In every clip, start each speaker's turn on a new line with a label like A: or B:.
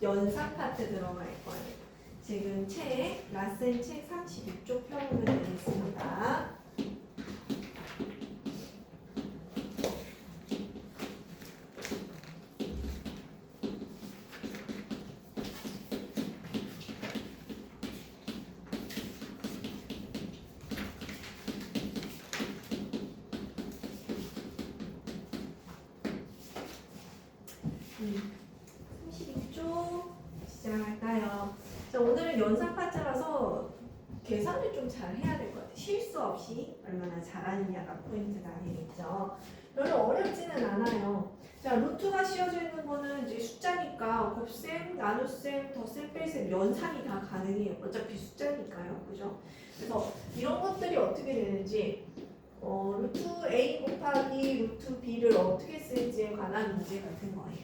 A: 연산 파트 들어갈 거예요. 지금 라센 책 32쪽 펴보면 되겠습니다. 시작할까요? 자, 오늘은 연산 파트라서 계산을 좀 잘 해야 될 것 같아요. 실수 없이 얼마나 잘하느냐가 포인트가 되겠죠. 별로 어렵지는 않아요. 자, 루트가 씌워져 있는 거는 이제 숫자니까 곱셈, 나눗셈, 덧셈, 뺄셈, 연산이 다 가능해요. 어차피 숫자니까요. 그죠? 그래서 이런 것들이 어떻게 되는지 루트 A 곱하기 루트 B를 어떻게 쓸지에 관한 문제 같은 거예요.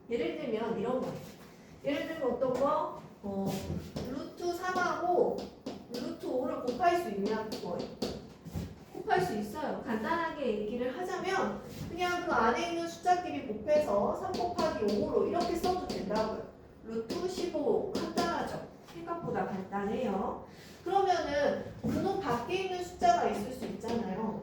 A: 예를 들면 이런 거예요. 예를 들면 어떤 거? 루트 3하고 루트 5를 곱할 수 있냐? 그거예요. 곱할 수 있어요. 간단하게 얘기를 하자면 그냥 그 안에 있는 숫자끼리 곱해서 3 곱하기 5로 이렇게 써도 된다고요. 루트 15 간단하죠? 생각보다 간단해요. 그러면은 근호 밖에 있는 숫자가 있을 수 있잖아요.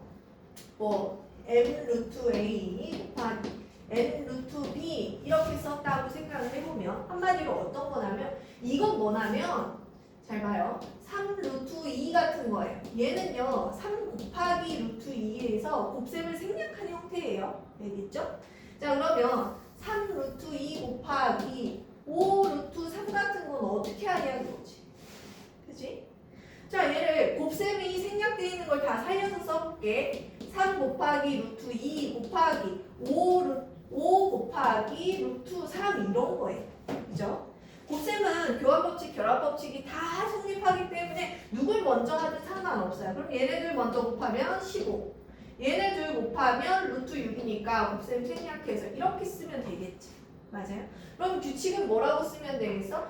A: 뭐 m 루트 a 곱하기 n 루트 b 이렇게 썼다고 생각을 해보면 한마디로 어떤 거냐면 이건 뭐냐면 잘 봐요. 3 루트 2 같은 거예요. 얘는요 3 곱하기 루트 2에서 곱셈을 생략한 형태예요. 알겠죠? 자 그러면 3 루트 2 곱하기 5 루트 3 같은 건 어떻게 하냐는 거지. 그치? 자 얘를 곱셈이 생략되어 있는 걸 다 살려서 써볼게. 3 곱하기 루트 2 곱하기 5 곱하기 루트 3 이런 거예요. 그죠? 곱셈은 교환법칙, 결합법칙이 다 성립하기 때문에 누굴 먼저 하든 상관없어요. 그럼 얘네들 먼저 곱하면 15. 얘네들 곱하면 루트 6이니까 곱셈 생략해서 이렇게 쓰면 되겠지. 맞아요? 그럼 규칙은 뭐라고 쓰면 되겠어?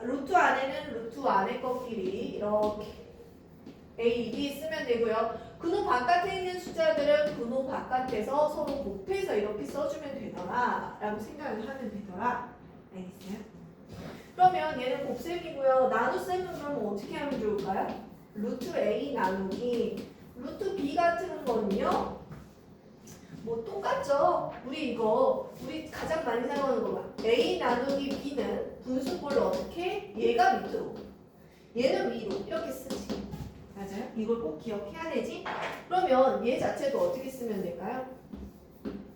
A: 루트 안에는 루트 안에 것끼리 이렇게 A, B 쓰면 되고요. 근호 바깥에 있는 숫자들은 근호 바깥에서 서로 곱해서 이렇게 써주면 되더라 라고 생각을 하면 되더라. 알겠어요? 그러면 얘는 곱셈이고요. 나눗셈은 그럼 어떻게 하면 좋을까요? 루트 A 나누기 루트 B 같은 거는요. 뭐 똑같죠? 우리 가장 많이 사용하는 거 봐. A 나누기 B는 분수꼴로 어떻게? 얘가 밑으로 얘는 위로 이렇게 쓰지. 맞아요? 이걸 꼭 기억해야 되지? 그러면 얘 자체도 어떻게 쓰면 될까요?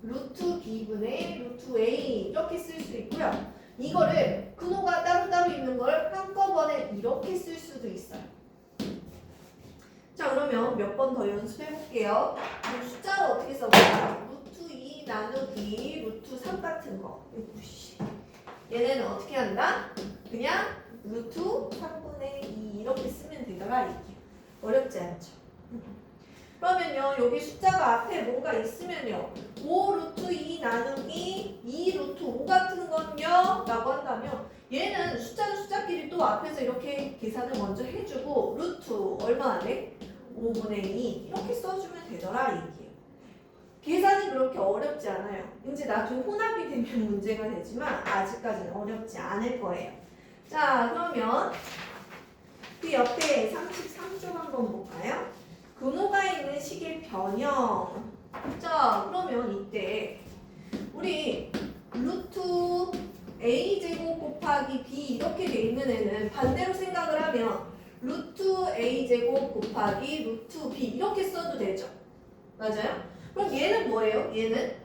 A: 루트 B분의 루트 A 이렇게 쓸 수 있고요. 이거를 근호가 따로따로 있는 걸 한꺼번에 이렇게 쓸 수도 있어요. 자 그러면 몇 번 더 연습해 볼게요. 숫자를 어떻게 써볼까요? 루트 2 나누기 루트 3 같은 거. 얘네는 어떻게 한다? 그냥 루트 3분의 2 이렇게 쓰면 되더라. 이게 어렵지 않죠? 그러면요 여기 숫자가 앞에 뭔가 있으면요 5 루트 2 나누기 2 루트 5 같은 건요 라고 한다면 얘는 숫자는 숫자끼리 또 앞에서 이렇게 계산을 먼저 해주고 루트 얼마 안에? 5분의 2 이렇게 써주면 되더라 얘기예요. 계산이 그렇게 어렵지 않아요. 이제 나중에 혼합이 되면 문제가 되지만 아직까지는 어렵지 않을 거예요. 자 그러면 그 옆에 33쪽 한번 볼까요? 근호가 있는 식의 변형. 자 그러면 이때 우리 루트 a제곱 곱하기 b 이렇게 돼 있는 애는 반대로 생각을 하면 루트 a제곱 곱하기 루트 b 이렇게 써도 되죠. 맞아요? 그럼 얘는 뭐예요? 얘는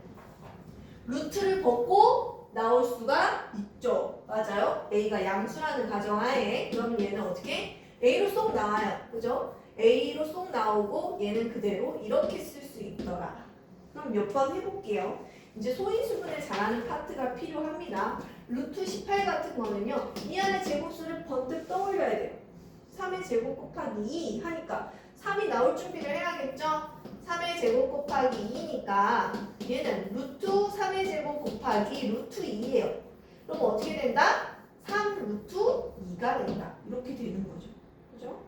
A: 루트를 벗고 나올 수가 있죠. 맞아요? a가 양수라는 가정하에 그러면 얘는 어떻게? a로 쏙 나와요. 그죠? A로 쏙 나오고 얘는 그대로 이렇게 쓸 수 있더라. 그럼 몇 번 해볼게요. 이제 소인수분을 잘하는 파트가 필요합니다. 루트 18 같은 거는요. 이 안에 제곱수를 번뜩 떠올려야 돼요. 3의 제곱 곱하기 2 하니까 3이 나올 준비를 해야겠죠? 3의 제곱 곱하기 2니까 얘는 루트 3의 제곱 곱하기 루트 2예요. 그럼 어떻게 된다? 3 루트 2가 된다. 이렇게 되는 거죠. 그죠?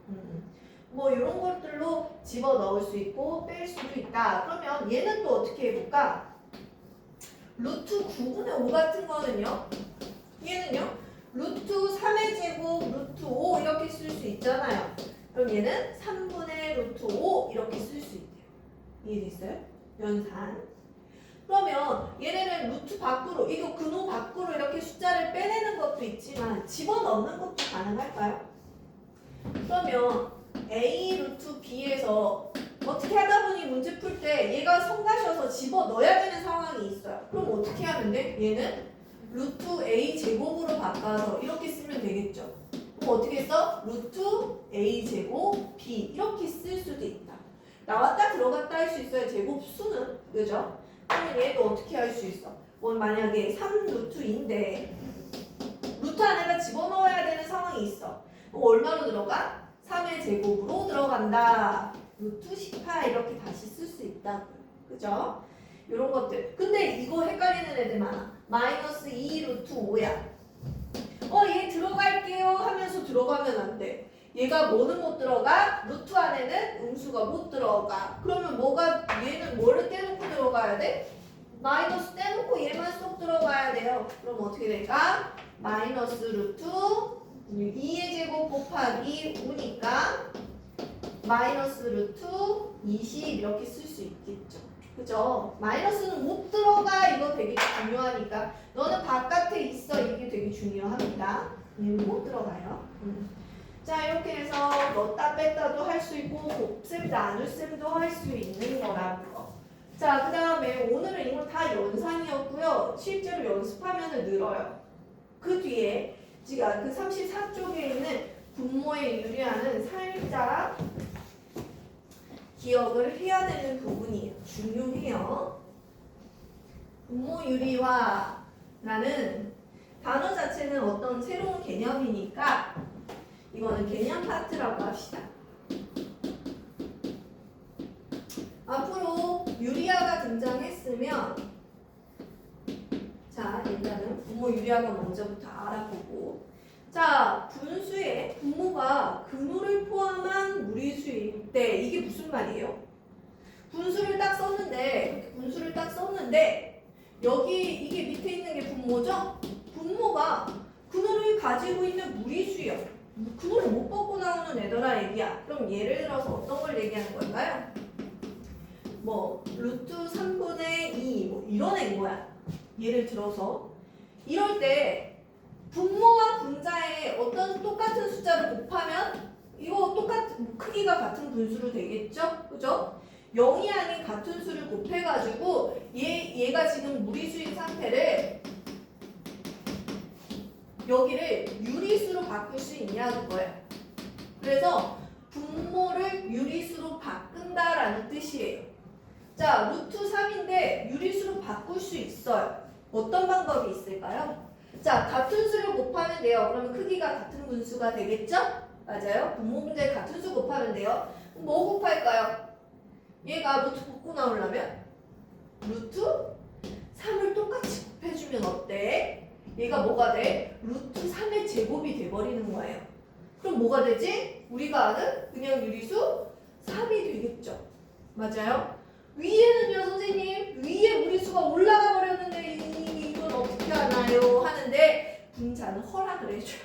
A: 뭐 이런 것들로 집어 넣을 수 있고 뺄 수도 있다. 그러면 얘는 또 어떻게 해볼까? 루트 9분의 5 같은 거는요. 얘는요. 루트 3의 제곱 루트 5 이렇게 쓸 수 있잖아요. 그럼 얘는 3분의 루트 5 이렇게 쓸 수 있대요. 이해됐어요? 연산. 그러면 얘네는 루트 밖으로, 이거 근호 밖으로 이렇게 숫자를 빼내는 것도 있지만 집어넣는 것도 가능할까요? 그러면 A 루트 B에서 어떻게 하다 보니 문제 풀 때 얘가 성가셔서 집어넣어야 되는 상황이 있어요. 그럼 어떻게 하면 돼? 얘는 루트 A 제곱으로 바꿔서 이렇게 쓰면 되겠죠. 그럼 어떻게 써? 루트 A 제곱 B 이렇게 쓸 수도 있다. 나왔다 들어갔다 할 수 있어요. 제곱 수는. 그죠? 그러면 얘도 어떻게 할 수 있어? 뭐 만약에 3루트인데 루트 안에다 집어넣어야 되는 상황이 있어. 그럼 얼마로 들어가? 3의 제곱으로 들어간다. 루트 18 이렇게 다시 쓸 수 있다고요. 그죠? 이런 것들. 근데 이거 헷갈리는 애들 많아. 마이너스 2 루트 5야. 얘 들어갈게요 하면서 들어가면 안 돼. 얘가 뭐는 못 들어가? 루트 안에는 음수가 못 들어가. 그러면 뭐가, 얘는 뭐를 떼놓고 들어가야 돼? 마이너스 떼놓고 얘만 쏙 들어가야 돼요. 그럼 어떻게 될까? 마이너스 루트 2의 제곱 곱하기 5니까 마이너스 루트 20 이렇게 쓸 수 있겠죠. 그죠? 마이너스는 못 들어가. 이거 되게 중요하니까. 너는 바깥에 있어. 이게 되게 중요합니다. 얘는 못 들어가요. 자, 이렇게 해서 넣었다 뺐다도 할 수 있고 곱셈 나눗셈도 할 수 있는 거라고. 자, 그 다음에 오늘은 이거 다 연산이었고요. 실제로 연습하면 늘어요. 그 뒤에 지금 그 34쪽에 있는 분모의 유리화는 살짝 기억을 해야 되는 부분이에요. 중요해요. 분모 유리화라는 단어 자체는 어떤 새로운 개념이니까 이거는 개념 파트라고 합시다. 앞으로 유리화가 등장했으면 자, 일단은 분모 유리화가 먼저부터 알아보고 자, 분수의 분모가 근호를 포함한 무리수일 때 이게 무슨 말이에요? 분수를 딱 썼는데 여기 이게 밑에 있는 게 분모죠? 분모가 근호를 가지고 있는 무리수예요. 근호를 못 뽑고 나오는 애더라 얘기야. 그럼 예를 들어서 어떤 걸 얘기하는 걸까요? 뭐 루트 3분의 2 뭐 이런 애인 거야. 예를 들어서 이럴 때 분모와 분자의 어떤 똑같은 숫자를 곱하면 이거 똑같은 크기가 같은 분수로 되겠죠? 그죠? 0이 아닌 같은 수를 곱해가지고 얘가 지금 무리수인 상태를 여기를 유리수로 바꿀 수 있냐는 거예요. 그래서 분모를 유리수로 바꾼다라는 뜻이에요. 자, 루트 3인데 유리수로 바꿀 수 있어요. 어떤 방법이 있을까요? 자, 같은 수를 곱하면 돼요. 그러면 크기가 같은 분수가 되겠죠? 맞아요. 분모 문제 같은 수 곱하면 돼요. 뭐 곱할까요? 얘가 루트 뽑고 나오려면 루트 3을 똑같이 곱해주면 어때? 얘가 뭐가 돼? 루트 3의 제곱이 돼버리는 거예요. 그럼 뭐가 되지? 우리가 아는 그냥 유리수 3이 되겠죠. 맞아요? 위에는요 선생님 위에 무리수가 올라가 버렸는데 이건 어떻게 하나요? 하는데 분자는 허락을 해줘요.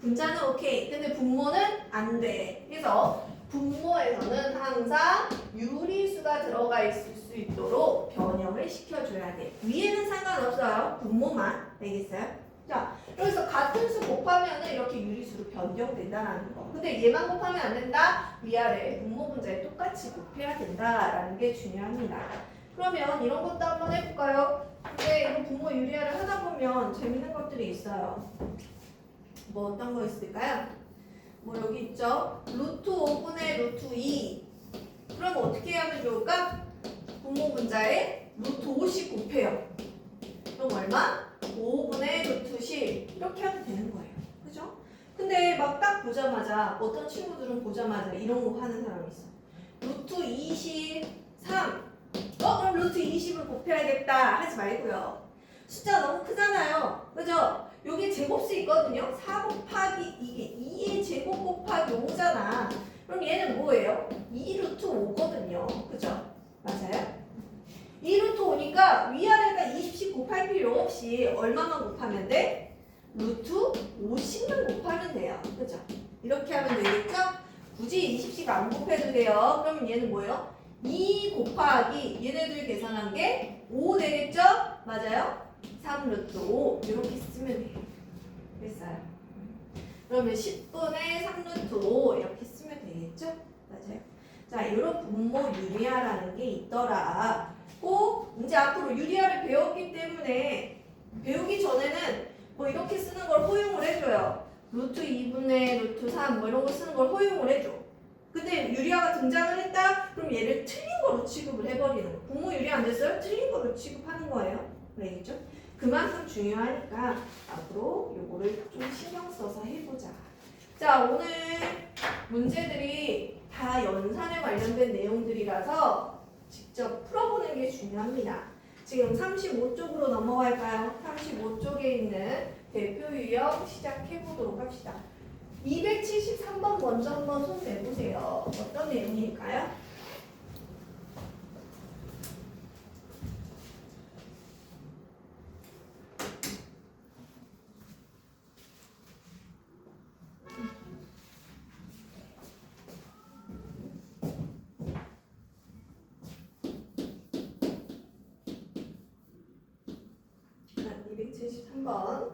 A: 분자는 오케이. 근데 분모는 안 돼. 그래서 분모에서는 항상 유리수가 들어가 있을 수 있도록 변형을 시켜줘야 돼. 위에는 상관없어요. 분모만. 되겠어요? 자, 여기서 같은 수 곱하면 이렇게 유리수로 변경된다라는 거. 근데 얘만 곱하면 안 된다. 위아래 분모 분자에 똑같이 곱해야 된다라는 게 중요합니다. 그러면 이런 것도 한번 해볼까요? 근데 이런 분모 유리화를 하다 보면 재밌는 것들이 있어요. 뭐 어떤 거 있을까요? 뭐 여기 있죠? 루트 5분의 루트 2. 그럼 어떻게 하면 좋을까? 분모 분자에 루트 50 곱해요. 그럼 얼마? 5분의 루트 10 이렇게 하면 되는 거예요. 그죠? 근데 막 딱 보자마자 어떤 친구들은 보자마자 이런 거 하는 사람이 있어. 루트 23 그럼 루트 20을 곱해야겠다 하지 말고요. 숫자 너무 크잖아요. 그죠? 여기 제곱수 있거든요. 4 곱하기 이게 2의 제곱 곱하기 5잖아. 그럼 얘는 뭐예요? 2루트 5거든요. 그죠? 맞아요? 2루트 5니까 위아래가 20씩 곱할 필요 없이 얼마만 곱하면 돼? 루트 50만 곱하면 돼요. 그죠? 이렇게 하면 되겠죠? 굳이 20씩 안 곱해도 돼요. 그러면 얘는 뭐예요? 2 곱하기 얘네들 계산한 게 5 되겠죠? 맞아요? 3 루트 5 이렇게 쓰면 돼요. 됐어요? 그러면 10분의 3 루트 5 이렇게 쓰면 되겠죠? 맞아요? 자, 이런 분모 유리아라는 게 있더라. 꼭 이제 앞으로 유리아를 배웠기 때문에 배우기 전에는 뭐 이렇게 쓰는 걸 허용을 해줘요. 루트 2분의 루트 3 뭐 이런 거 쓰는 걸 허용을 해줘. 근데 유리아가 등장을 했다? 그럼 얘를 틀린 거로 취급을 해버리는 거예요. 분모 유리아 안 됐어요? 틀린 거로 취급하는 거예요. 알겠죠? 그만큼 중요하니까 앞으로 요거를 좀 신경 써서 해보자. 자, 오늘 문제들이 다 연산에 관련된 내용들이라서 직접 풀어보는 게 중요합니다. 지금 35쪽으로 넘어갈까요? 35쪽에 있는 대표 유형 시작해보도록 합시다. 273번 먼저 한번 손 내보세요. 어떤 내용일까요? 자, 273번.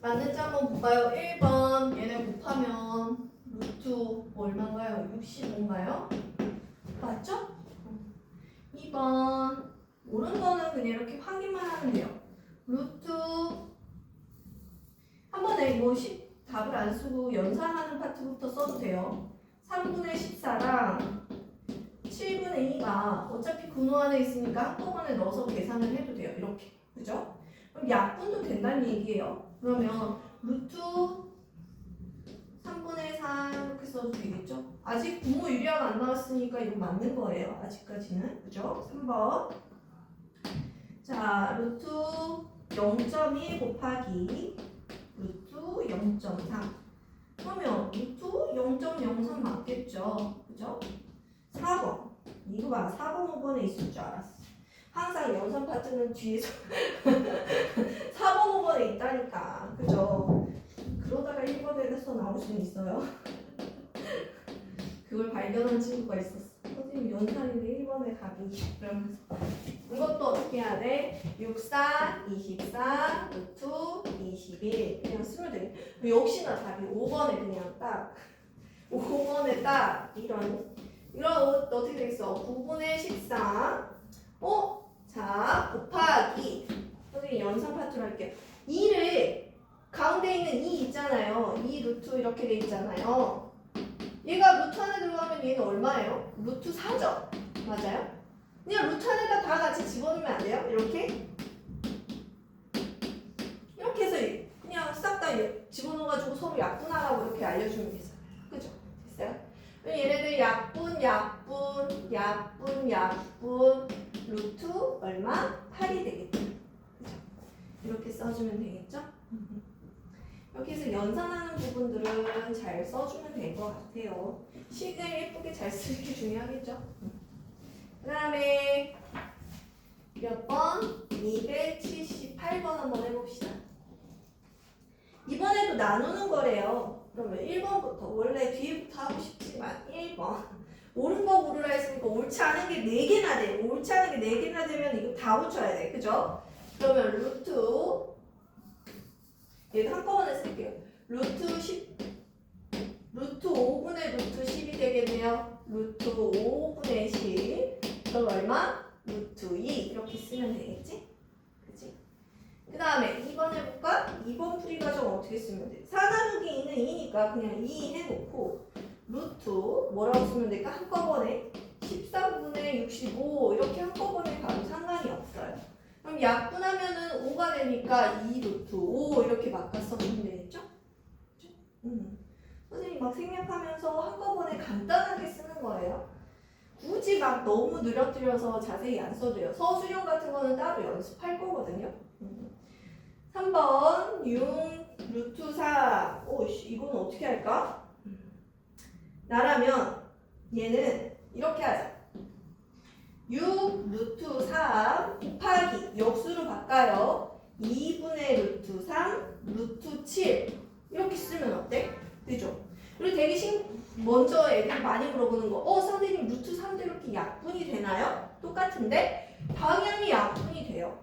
A: 맞는지 한번 볼까요? 1번 얘네 곱하면 루트 얼마인가요? 65인가요? 맞죠? 2번 옳은 거는 그냥 이렇게 확인만 하면 돼요. 루트 한 번에 뭐 답을 안 쓰고 연산하는 파트부터 써도 돼요. 3분의 14랑 7분의 2가 어차피 근호 안에 있으니까 한꺼번에 넣어서 계산을 해도 돼요. 이렇게. 그죠? 그럼 약분도 된다는 얘기예요. 그러면 루트 3분의 4 이렇게 써도 되겠죠? 아직 분모 유리화가 안 나왔으니까 이거 맞는 거예요. 아직까지는. 그죠? 3번. 자, 루트 0.1 곱하기 루트 0.3. 그러면 루트 0.03 맞겠죠? 그죠? 4번. 이거 봐. 4번, 5번에 있을 줄 알았어. 항상 연산 파트는 뒤에서 4번, 5번에 있다니까. 그죠? 그러다가 1번에서 나올 수는 있어요. 그걸 발견한 친구가 있었어. 선생님 연산인데 1번에 답이 그러면서 이것도 어떻게 해야 돼? 64, 24, 루트 21 그냥 쓰면 돼. 역시나 답이 5번에 그냥 딱 5번에 딱 이런 어떻게 되겠어? 9분의 14 자 곱하기 선생님 연산 파트로 할게요. 2를 가운데 있는 2 있잖아요. 2 루트 이렇게 돼 있잖아요. 얘가 루트 안에 들어가면 얘는 얼마예요? 루트 4죠? 맞아요? 그냥 루트 안에다 다 같이 집어넣으면 안 돼요? 이렇게? 이렇게 해서 그냥 싹 다 집어넣어가지고 서로 약분하라고 이렇게 알려주면 되잖아요. 그죠? 됐어요? 그럼 얘네들 약분 루트 얼마? 8이 되겠죠? 그죠? 이렇게 써주면 되겠죠? 이렇게 해서 연산하는 부분들은 잘 써주면 될 것 같아요. 식을 예쁘게 잘 쓰는 게 중요하겠죠? 그 다음에 몇 번? 278번 한번 해봅시다. 이번에도 나누는 거래요. 그러면 1번부터 원래 뒤에부터 하고 싶지만 1번 옳은 거 고르라 했으니까 옳지 않은 게 4개나 돼. 옳지 않은 게 4개나 되면 이거 다 고쳐야 돼. 그죠? 그러면 루트 얘도 한꺼번에 쓸게요. 루트 5분의 루트 10이 되겠네요. 루트 5분의 10 그럼 얼마? 루트 2 이렇게 쓰면 되겠지? 그치? 그 다음에 2번 해볼까? 2번 풀이 과정 어떻게 쓰면 돼? 4 나누기 2는 2니까 그냥 2 해놓고 루트 뭐라고 쓰면 될까? 한꺼번에 13분의 65 이렇게 한꺼번에 가도 상관이 없어요. 그럼 약분하면은 5가 되니까 2 루트 5 이렇게 바꿔 써주면 되겠죠? 선생님 막 생략하면서 한꺼번에 간단하게 쓰는 거예요. 굳이 막 너무 늘어뜨려서 자세히 안 써줘요. 서술형 같은 거는 따로 연습할 거거든요. 3번 6 루트 4 오씨 이거는 어떻게 할까? 나라면 얘는 이렇게 하자. 6 루트 3 곱하기 역수로 바꿔요. 2분의 루트 3 루트 7 이렇게 쓰면 어때? 되죠? 그리고 되게 먼저 애들 많이 물어보는 거 선생님 루트 3도 이렇게 약분이 되나요? 똑같은데? 당연히 약분이 돼요.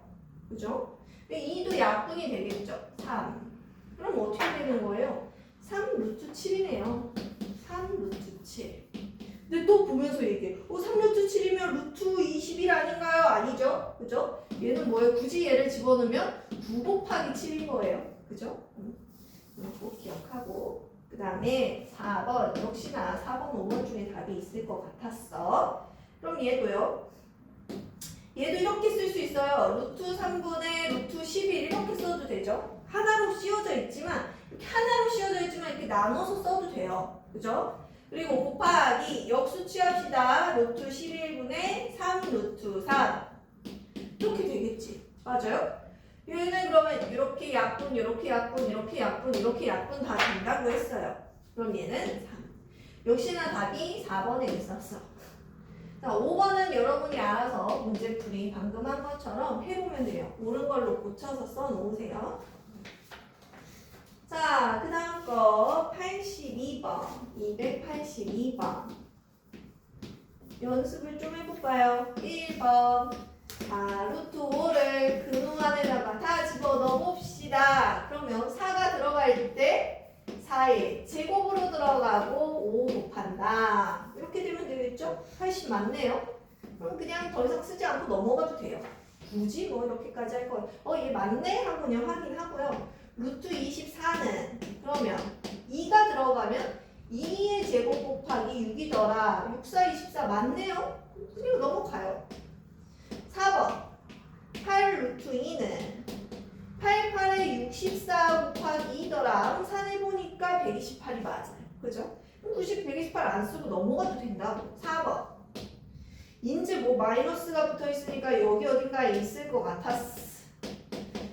A: 그죠? 2도 약분이 되겠죠? 3 그럼 어떻게 되는 거예요? 3 루트 7이네요. 3 루트 7 근데 또 보면서 얘기해. 3루트 7이면 루트 21 아닌가요? 아니죠? 그죠? 얘는 뭐예요? 굳이 얘를 집어넣으면 9 곱하기 7인 거예요. 그죠? 꼭 기억하고. 그 다음에 4번. 역시나 4번, 5번 중에 답이 있을 것 같았어. 그럼 얘도요. 얘도 이렇게 쓸 수 있어요. 루트 3분의 루트 11 이렇게 써도 되죠? 하나로 씌워져 있지만 이렇게 하나로 씌워져 있지만 이렇게 나눠서 써도 돼요. 그죠? 그리고 곱하기 역수 취합시다. 루트 11분의 3 루트 3 이렇게 되겠지. 맞아요? 얘는 그러면 이렇게 약분, 이렇게 약분, 이렇게 약분, 이렇게 약분 다 된다고 했어요. 그럼 얘는 3. 역시나 답이 4번에 있었어. 자, 5번은 여러분이 알아서 문제풀이 방금 한 것처럼 해보면 돼요. 옳은 걸로 고쳐서 써놓으세요. 자, 그 다음 거 82번, 282번 연습을 좀 해볼까요? 1번 루트 5를 근호 안에다가 다 집어넣어 봅시다. 그러면 4가 들어갈 때 4의 제곱으로 들어가고 5 곱한다. 이렇게 되면 되겠죠? 80 맞네요. 그럼 그냥 더 이상 쓰지 않고 넘어가도 돼요. 굳이 뭐 이렇게까지 할 거예요. 얘 맞네? 하고 그냥 확인하고요. 루트 24는 그러면 2가 들어가면 2의 제곱 곱하기 6이더라. 6, 4, 24 맞네요? 그리고 넘어가요. 4번 8 루트 2는 8, 8에 64 곱하기 2더라. 암산해보니까 128이 맞아요. 그죠? 90, 128 안 쓰고 넘어가도 된다고. 4번 인제 뭐 마이너스가 붙어있으니까 여기 어딘가에 있을 것 같았어.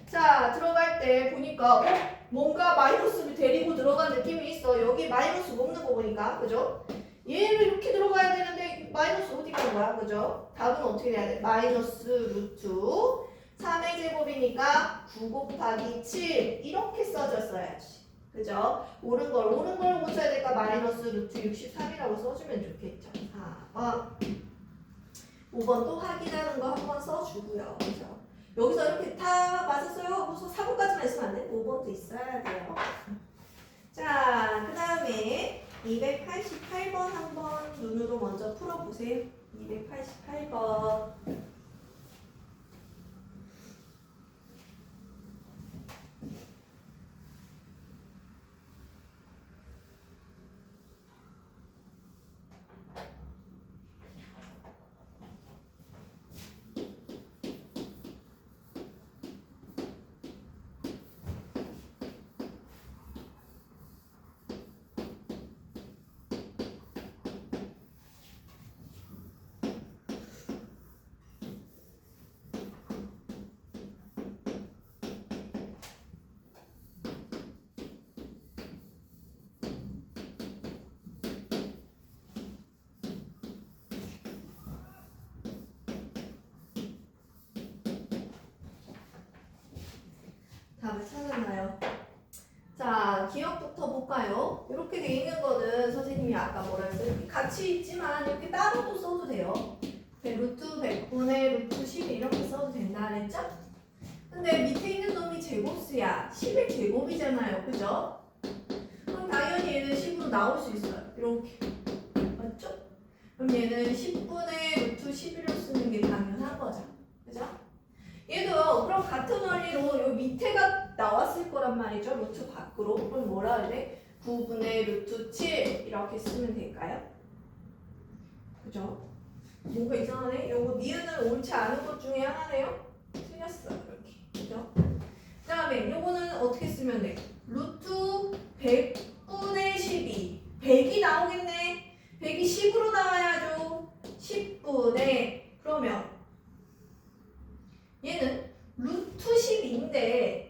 A: 자, 들어갈 때 보니까 뭔가 마이너스를 데리고 들어간 느낌이 있어. 여기 마이너스 먹는 거 보니까. 그죠? 얘를 이렇게 들어가야 되는데 마이너스 어디 간 거야? 그죠? 답은 어떻게 돼야 돼? 마이너스 루트 3의 제곱이니까 9 곱하기 7 이렇게 써줬어야지. 그죠? 옳은 걸 고쳐야 될까? 마이너스 루트 63이라고 써주면 좋겠죠. 4번 5번도 확인하는 거 한번 써주고요. 그죠? 여기서 이렇게 다 맞았어요 하고서 4번까지만 있으면 안 돼? 5번도 있어야 돼요. 자, 그 다음에 288번 한번 눈으로 먼저 풀어보세요. 288번. 답을 찾았나요? 자, 기억부터 볼까요? 이렇게 돼 있는 거는 선생님이 아까 뭐라 했어요? 이렇게 같이 있지만 이렇게 따로도 써도 돼요. 루트 100분의 루트 10 이렇게 써도 된다 그랬죠? 근데 밑에 있는 놈이 제곱수야. 10의 제곱이잖아요. 그죠? 그럼 당연히 얘는 10으로 나올 수 있어요. 이렇게. 맞죠? 그럼 얘는 10분의 루트 11로 쓰는 게 당연한 거죠. 그죠? 얘도 그럼 같은 원리로 요 밑에가 나왔을 거란 말이죠. 루트 밖으로. 그럼 뭐라 그래? 9분의 루트 7 이렇게 쓰면 될까요? 그죠? 뭔가 이상하네? 요거 니은은 옳지 않은 것 중에 하나네요? 틀렸어. 이렇게. 그죠? 그 다음에 요거는 어떻게 쓰면 돼? 루트 100분의 12 100이 나오겠네. 100이 10으로 나와야죠. 10분의 그러면 얘는 루트 12인데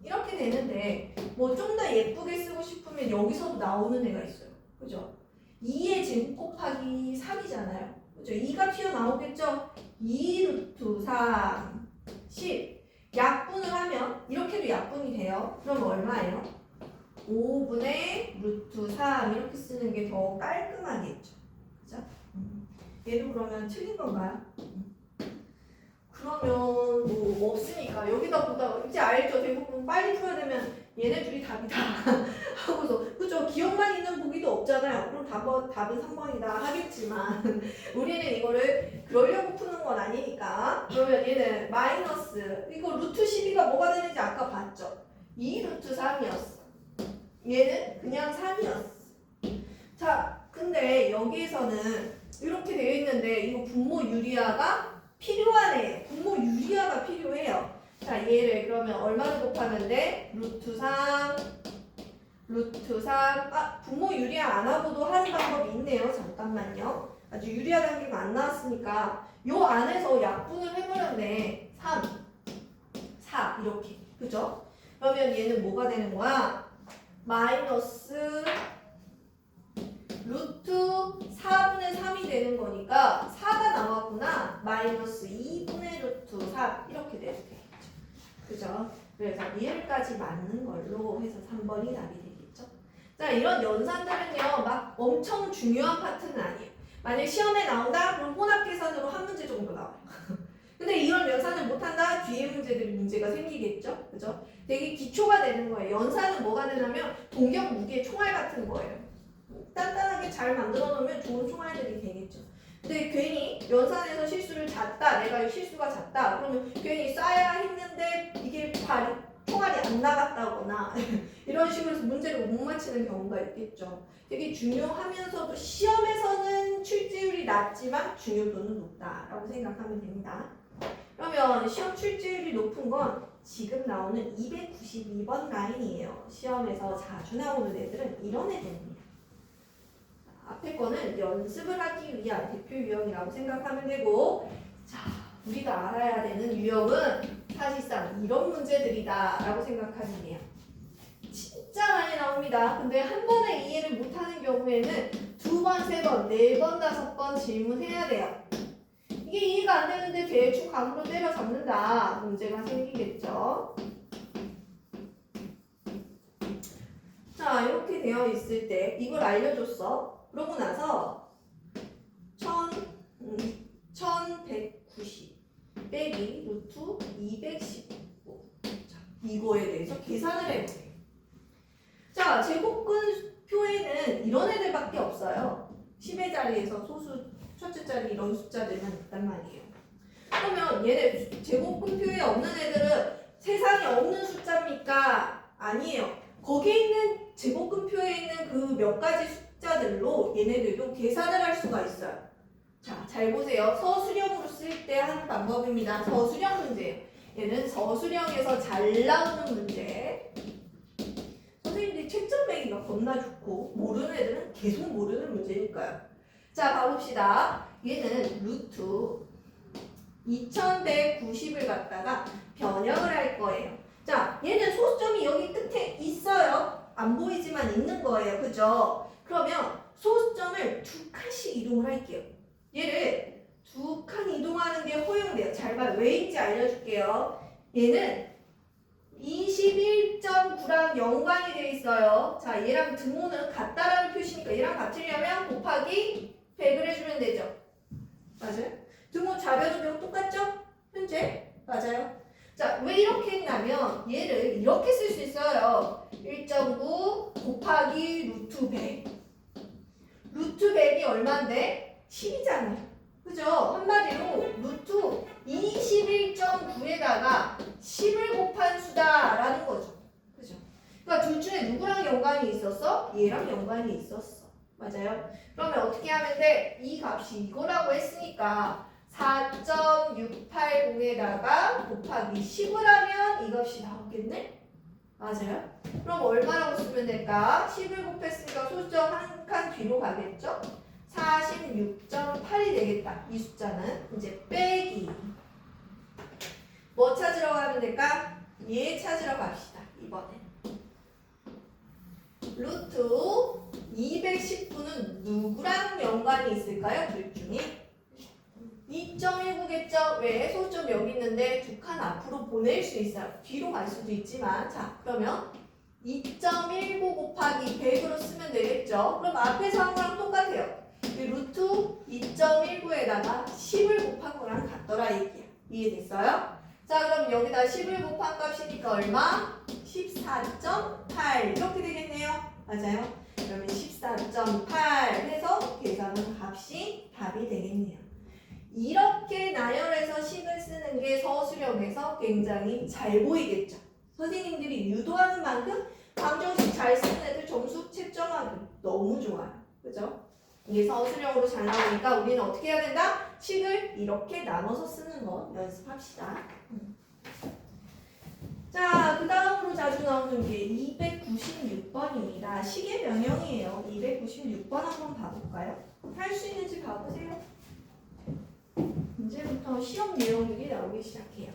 A: 이렇게 되는데 뭐 좀 더 예쁘게 쓰고 싶으면 여기서도 나오는 애가 있어요. 그죠? 2의 제곱 곱하기 3이잖아요. 그죠? 2가 튀어나오겠죠? 2 루트 3 10 약분을 하면 이렇게도 약분이 돼요. 그럼 얼마예요? 5분의 루트 3 이렇게 쓰는 게 더 깔끔하겠죠. 그죠? 얘도 그러면 틀린 건가요? 그러면 뭐 없으니까 여기다 보다가 이제 알죠? 대부분 빨리 풀어야 되면 얘네 둘이 답이다 하고서 그죠? 기억만 있는 보기도 없잖아요. 그럼 답은 3번이다 하겠지만 우리는 이거를 그러려고 푸는 건 아니니까 그러면 얘는 마이너스 이거 루트 12가 뭐가 되는지 아까 봤죠? 2 루트 3이었어. 얘는 그냥 3이었어. 자 근데 여기에서는 이렇게 되어 있는데 이거 분모 유리화가 필요하네. 분모 유리화가 필요해요. 자, 얘를 그러면 얼마를 곱하면 돼? 루트 3, 루트 3. 아, 분모 유리화 안 하고도 하는 방법이 있네요. 잠깐만요. 아주 유리화 단계가 안 나왔으니까 요 안에서 약분을 해버렸네. 3, 4 이렇게. 그죠? 그러면 얘는 뭐가 되는 거야? 마이너스 루트 4분의 3이 되는 거니까 4가 나왔구나. 마이너스 2분의 루트 3 이렇게 되면 되겠죠. 그죠? 그래서 얘를까지 맞는 걸로 해서 3번이 답이 되겠죠. 자, 이런 연산들은요 막 엄청 중요한 파트는 아니에요. 만약 시험에 나온다? 그럼 혼합 계산으로 한 문제 정도 나와요. 근데 이런 연산을 못한다? 뒤에 문제들이 문제가 생기겠죠. 그죠? 되게 기초가 되는 거예요. 연산은 뭐가 되냐면 동격 무게 총알 같은 거예요. 단단하게 잘 만들어 놓으면 좋은 총알들이 되겠죠. 근데 괜히 연산에서 실수를 잤다, 내가 실수가 잤다, 그러면 괜히 쏴야 했는데 이게 총알이 안 나갔다거나 이런 식으로 해서 문제를 못 맞히는 경우가 있겠죠. 되게 중요하면서도 시험에서는 출제율이 낮지만 중요도는 높다라고 생각하면 됩니다. 그러면 시험 출제율이 높은 건 지금 나오는 292번 라인이에요. 시험에서 자주 나오는 애들은 이런 애들입니다. 앞에 거는 연습을 하기 위한 대표 유형이라고 생각하면 되고, 자, 우리가 알아야 되는 유형은 사실상 이런 문제들이다 라고 생각하면 돼요. 진짜 많이 나옵니다. 근데 한 번에 이해를 못하는 경우에는 2번, 3번, 4번, 5번 질문해야 돼요. 이게 이해가 안 되는데 대충 감으로 때려잡는다. 문제가 생기겠죠. 자, 이렇게 되어 있을 때 이걸 알려줬어. 그러고 나서 1190 빼기 루트 215. 자, 이거에 대해서 계산을 해보세요. 자, 제곱근표에는 이런 애들밖에 없어요. 10의 자리에서 소수 첫째 자리 이런 숫자들만 있단 말이에요. 그러면 얘네 제곱근표에 없는 애들은 세상에 없는 숫자입니까? 아니에요. 거기에 있는 제곱근표에 있는 그 몇 가지 숫자들로 얘네들도 계산을 할 수가 있어요. 자, 잘 보세요. 서술형으로 쓸 때 하는 방법입니다. 서술형 문제. 얘는 서술형에서 잘 나오는 문제. 선생님들이 채점 매기가 겁나 좋고 모르는 애들은 계속 모르는 문제니까요. 자, 가봅시다. 얘는 루트 2190을 갖다가 변형을 할 거예요. 자, 얘는 소수점이 여기 끝에 있어요. 안 보이지만 있는 거예요. 그죠? 그러면 소수점을 2칸씩 이동을 할게요. 얘를 2칸 이동하는 게 허용돼요. 잘 봐요. 왜인지 알려줄게요. 얘는 21.9랑 연관이 돼 있어요. 자, 얘랑 등호는 같다라는 표시니까 얘랑 같으려면 곱하기 100을 해주면 되죠. 맞아요? 등호 자배조명 똑같죠? 현재? 맞아요. 자, 왜 이렇게 했냐면 얘를 이렇게 쓸 수 있어요. 1.9 곱하기 루트 100. 루트 100이 얼마인데? 10이잖아요. 그죠? 한마디로 루트 21.9에다가 10을 곱한 수다라는 거죠. 그죠? 그러니까 둘 중에 누구랑 연관이 있었어? 얘랑 연관이 있었어. 맞아요? 그러면 어떻게 하면 돼? 이 값이 이거라고 했으니까 4.680에다가 곱하기 10을 하면 이 값이 나오겠네? 맞아요? 그럼 얼마라고 쓰면 될까? 10을 곱했으니까 소수점 한 칸 뒤로 가겠죠? 46.8이 되겠다. 이 숫자는 이제 빼기. 뭐 찾으러 가면 될까? 얘 찾으러 갑시다. 이번엔. 루트 219는 누구랑 연관이 있을까요? 둘 중에? 이 2.19겠죠? 왜? 소점 여기 있는데 두 칸 앞으로 보낼 수 있어요. 뒤로 갈 수도 있지만 자 그러면 2.19 곱하기 100으로 쓰면 되겠죠? 그럼 앞에서 한 거랑 똑같아요. 이 루트 2.19에다가 10을 곱한 거랑 같더라 얘기야. 이해됐어요? 자 그럼 여기다 10을 곱한 값이니까 얼마? 14.8 이렇게 되겠네요. 맞아요? 그러면 14.8 해서 계산한 값이 답이 되겠네요. 이렇게 나열해서 식을 쓰는 게 서술형에서 굉장히 잘 보이겠죠. 선생님들이 유도하는 만큼 방정식 잘 쓰는 애들 점수 채점하기 너무 좋아요. 그죠? 이게 서술형으로 잘 나오니까 우리는 어떻게 해야 된다? 식을 이렇게 나눠서 쓰는 거 연습합시다. 자, 그 다음으로 자주 나오는 게 296번입니다. 식의 변형이에요. 296번 한번 봐볼까요? 할 수 있는지 봐보세요. 이제부터 시험 내용들이 나오기 시작해요.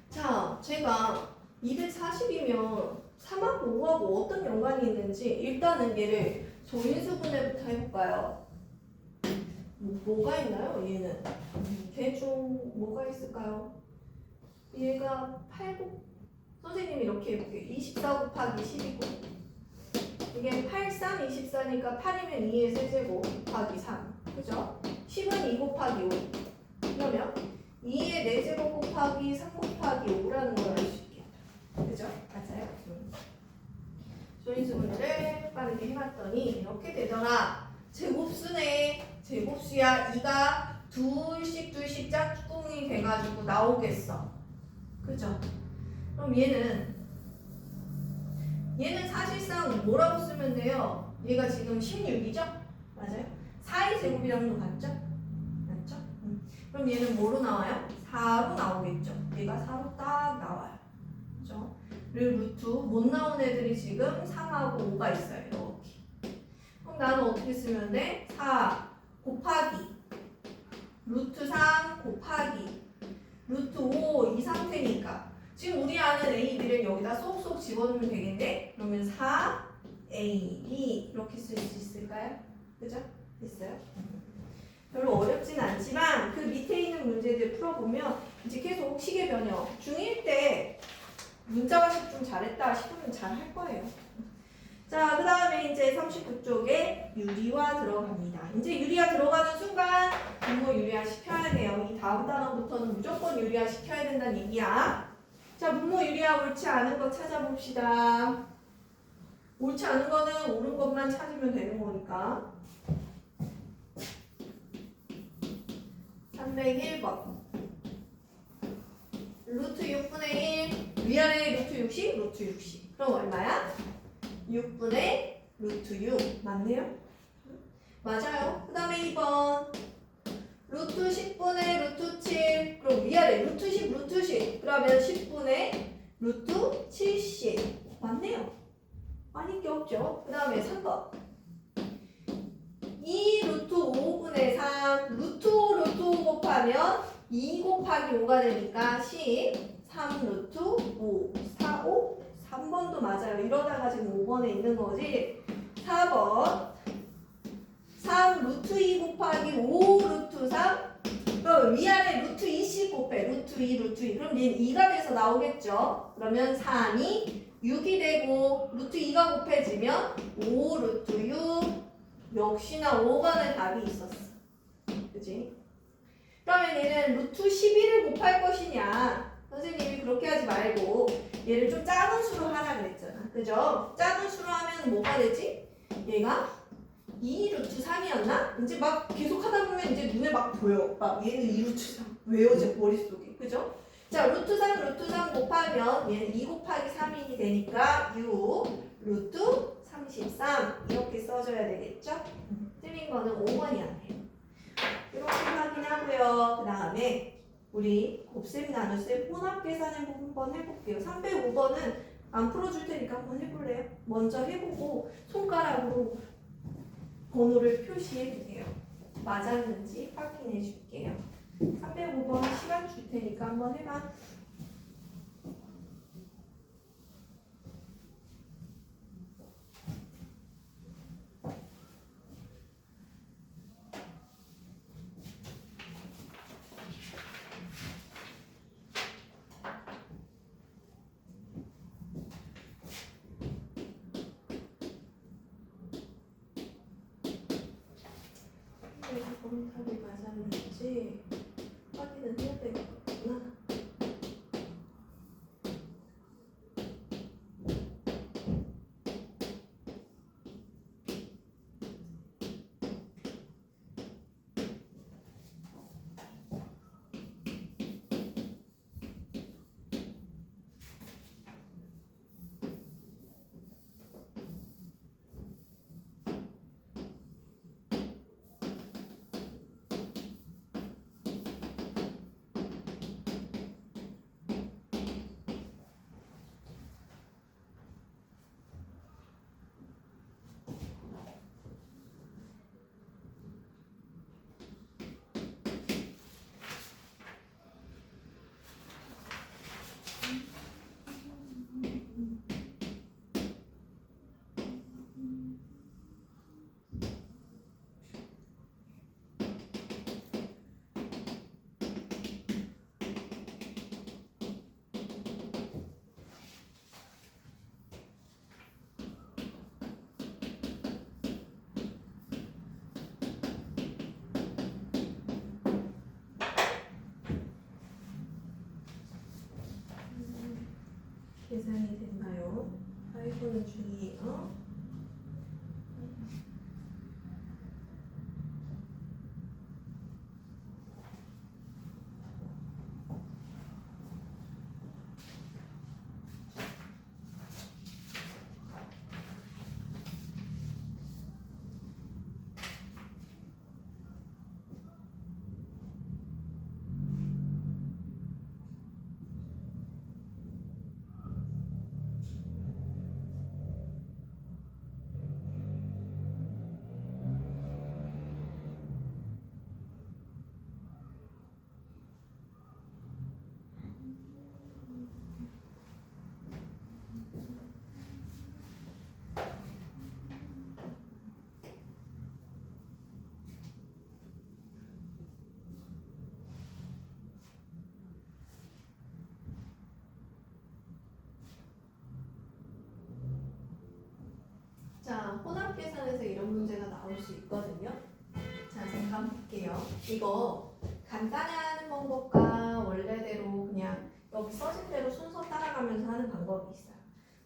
A: 자, 제가 240이면 3하고 5하고 어떤 연관이 있는지 일단은 얘를 소인수분해부터 해볼까요? 뭐가 있나요? 얘는 대충 뭐가 있을까요? 얘가 8 선생님이 이렇게 해볼게요. 24 곱하기 10이고 이게 8, 3, 24니까 8이면 2의 세제곱 곱하기 3 그죠? 10은 2 곱하기 5 그러면 2의 4제곱 곱하기 3 곱하기 5라는 걸 알 수 있겠다. 그죠? 맞아요? 소인수분해를 빠르게 해봤더니 이렇게 되더라. 제곱수네. 제곱수야. 2가 둘씩 짝꿍이 돼가지고 나오겠어. 그죠? 그럼 얘는 사실상 뭐라고 쓰면 돼요? 얘가 지금 16이죠? 맞아요? 4의 제곱이랑도 같죠? 맞죠? 그럼 얘는 뭐로 나와요? 4로 나오겠죠? 얘가 4로 딱 나와요. 그죠? 그리고 루트 못 나온 애들이 지금 3하고 5가 있어요. 이렇게. 그럼 나는 어떻게 쓰면 돼? 4 곱하기 루트 3 곱하기 루트 5 이 상태니까 지금 우리 아는 A, B를 여기다 쏙쏙 집어넣으면 되겠네? 그러면 4 A, B 이렇게 쓸 수 있을까요? 그죠? 됐어요? 별로 어렵진 않지만 그 밑에 있는 문제들 풀어보면 이제 계속 식의 변형 중1 때 문자 반복 좀 잘했다 싶으면 잘 할 거예요. 자, 그 다음에 이제 39쪽에 유리화 들어갑니다. 이제 유리화 들어가는 순간 분모 유리화 시켜야 돼요. 이 다음 단원부터는 무조건 유리화 시켜야 된다는 얘기야. 자, 분모 유리화 옳지 않은 거 찾아봅시다. 옳지 않은 거는 옳은 것만 찾으면 되는 거니까. 301번. 루트 6분의 1 위아래 루트 60 루트 60 그럼 얼마야? 6분의 루트 6 맞네요? 맞아요. 그 다음에 2번 루트 10분의 루트 7 그럼 위아래 루트 10 루트 10 그러면 10분의 루트 70 맞네요. 아닐 게 없죠. 그 다음에 3번 2 루트 5분의 3 루트 5 루트 5 곱하면 2 곱하기 5가 되니까 10 3 루트 5 4 5 3번도 맞아요. 이러다가 지금 5번에 있는 거지. 4번 3 루트 2 곱하기 5 루트 3 그럼 위아래 루트 2씩 곱해. 루트 2 루트 2 그럼 얘는 2가 돼서 나오겠죠. 그러면 3이 6이 되고 루트 2가 곱해지면 5 루트 6 역시나 5번에 답이 있었어. 그치? 그러면 얘는 루트 11을 곱할 것이냐 선생님이 그렇게 하지 말고 얘를 좀 작은 수로 하라 그랬잖아. 그죠? 작은 수로 하면 뭐가 되지? 얘가 2 루트 3이었나? 이제 막 계속 하다 보면 이제 눈에 막 보여. 막 얘는 2 루트 3 외워져 머릿속에. 그죠? 자 루트 3 곱하면 얘는 2 곱하기 3이 되니까 6 루트 33 이렇게 써줘야 되겠죠? 틀린 거는 5번이 안 돼요. 이렇게 확인하고요. 그 다음에 우리 곱셈 나눗셈 혼합 계산해 한번 해볼게요. 305번은 안 풀어줄 테니까 한번 해볼래요? 먼저 해보고 손가락으로 번호를 표시해주세요. 맞았는지 확인해 줄게요. 305번 시간 줄 테니까 한번 해봐. 답이 맞았는지 확인은 해야 되겠구나. 계산이 됐나요? 아이고는 중이에요. 자, 혼합 계산에서 이런 문제가 나올 수 있거든요. 자, 잠깐 볼게요. 이거 간단히 하는 방법과 원래대로 그냥 여기 써진 대로 순서 따라가면서 하는 방법이 있어요.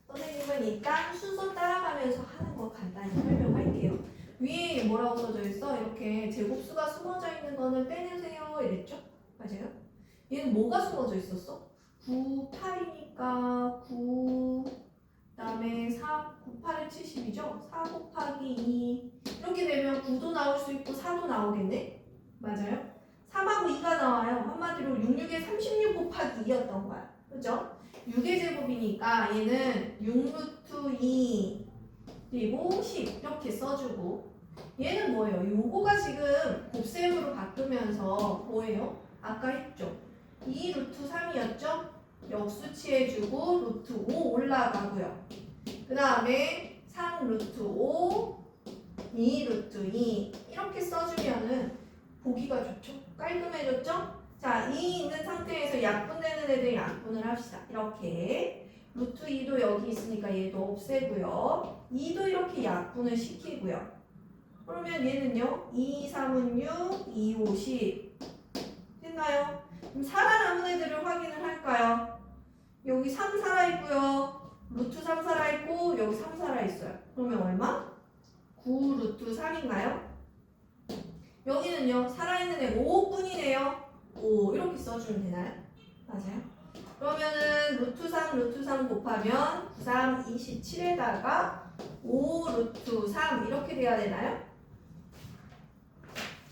A: 선생님은 일단 순서 따라가면서 하는 거 간단히 설명할게요. 위에 뭐라고 써져 있어? 이렇게 제곱수가 숨어져 있는 거는 빼내세요 이랬죠? 맞아요? 얘는 뭐가 숨어져 있었어? 9, 8이니까 9 그다음에 4, 9, 8은 70이죠? 4 곱하기 2 이렇게 되면 9도 나올 수 있고 4도 나오겠네? 맞아요? 3하고 2가 나와요. 한마디로 66에 36 곱하기 2였던 거야. 그죠? 6의 제곱이니까 얘는 6루트 2 그리고 10 이렇게 써주고 얘는 뭐예요? 요거가 지금 곱셈으로 바꾸면서 뭐예요? 아까 했죠? 2 루트 3이었죠? 역수치해주고 루트 5 올라가고요. 그 다음에 3 루트 5 2 루트 2 이렇게 써주면은 보기가 좋죠? 깔끔해졌죠? 자, 2 있는 상태에서 약분되는 애들 약분을 합시다. 이렇게 루트 2도 여기 있으니까 얘도 없애고요. 2도 이렇게 약분을 시키고요. 그러면 얘는요. 2, 3은 6, 2, 5, 10 됐나요? 그럼 살아남은 애들을 확인을 할까요? 여기 3 살아있고요. 루트 3 살아있고 여기 3 살아있어요. 그러면 얼마? 9 루트 3인가요? 여기는요. 살아있는 애 5뿐이네요. 5 이렇게 써주면 되나요? 맞아요. 그러면은 루트 3 곱하면 9, 3, 27에다가 5 루트 3 이렇게 돼야 되나요?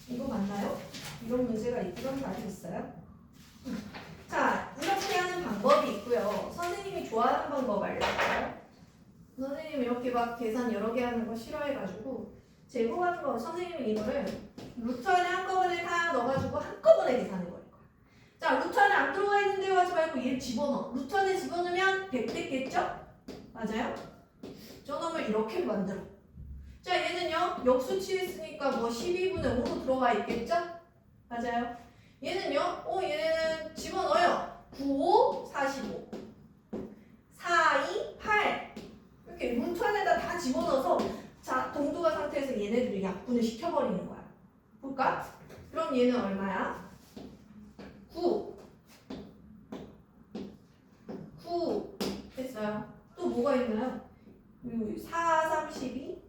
A: 이거 맞나요? 이런 문제가 이런 말이 있어요? 자, 이렇게 하는 방법이 있고요. 선생님이 좋아하는 방법 알려줄까요? 선생님 이렇게 막 계산 여러 개 하는 거 싫어해가지고 제곱하는 거 선생님이 이거를 루트 안에 한꺼번에 다 넣어가지고 한꺼번에 계산해버릴 거야. 자, 루트 안에 안 들어가 있는데요 하지 말고 얘를 집어넣어. 루트 안에 집어넣으면 100 됐겠죠? 맞아요? 저놈을 이렇게 만들어. 자, 얘는요 역수치했으니까 뭐 12분의 5로 들어가 있겠죠? 맞아요. 얘는요 얘는 집어넣어요. 9, 5, 45 4, 2, 8 이렇게 루트 안에다 다 집어넣어서 자 동두가 상태에서 얘네들을 약분을 시켜버리는 거야. 볼까? 그럼 얘는 얼마야? 9 됐어요. 또 뭐가 있나요? 4, 32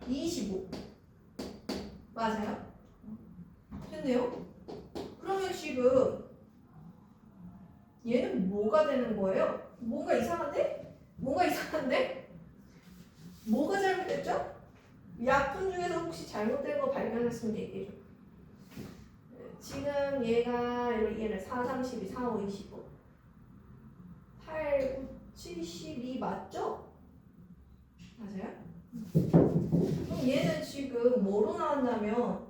A: 25 맞아요? 됐네요? 그러면 지금 얘는 뭐가 되는 거예요? 뭔가 이상한데? 뭐가 이상한데? 뭐가 잘못됐죠? 약분 중에서 혹시 잘못된 거 발견했으면 얘기해줘. 지금 얘를 4, 32, 4, 5, 25 8, 9, 72 맞죠? 맞아요? 그럼 얘는 지금 뭐로 나왔냐면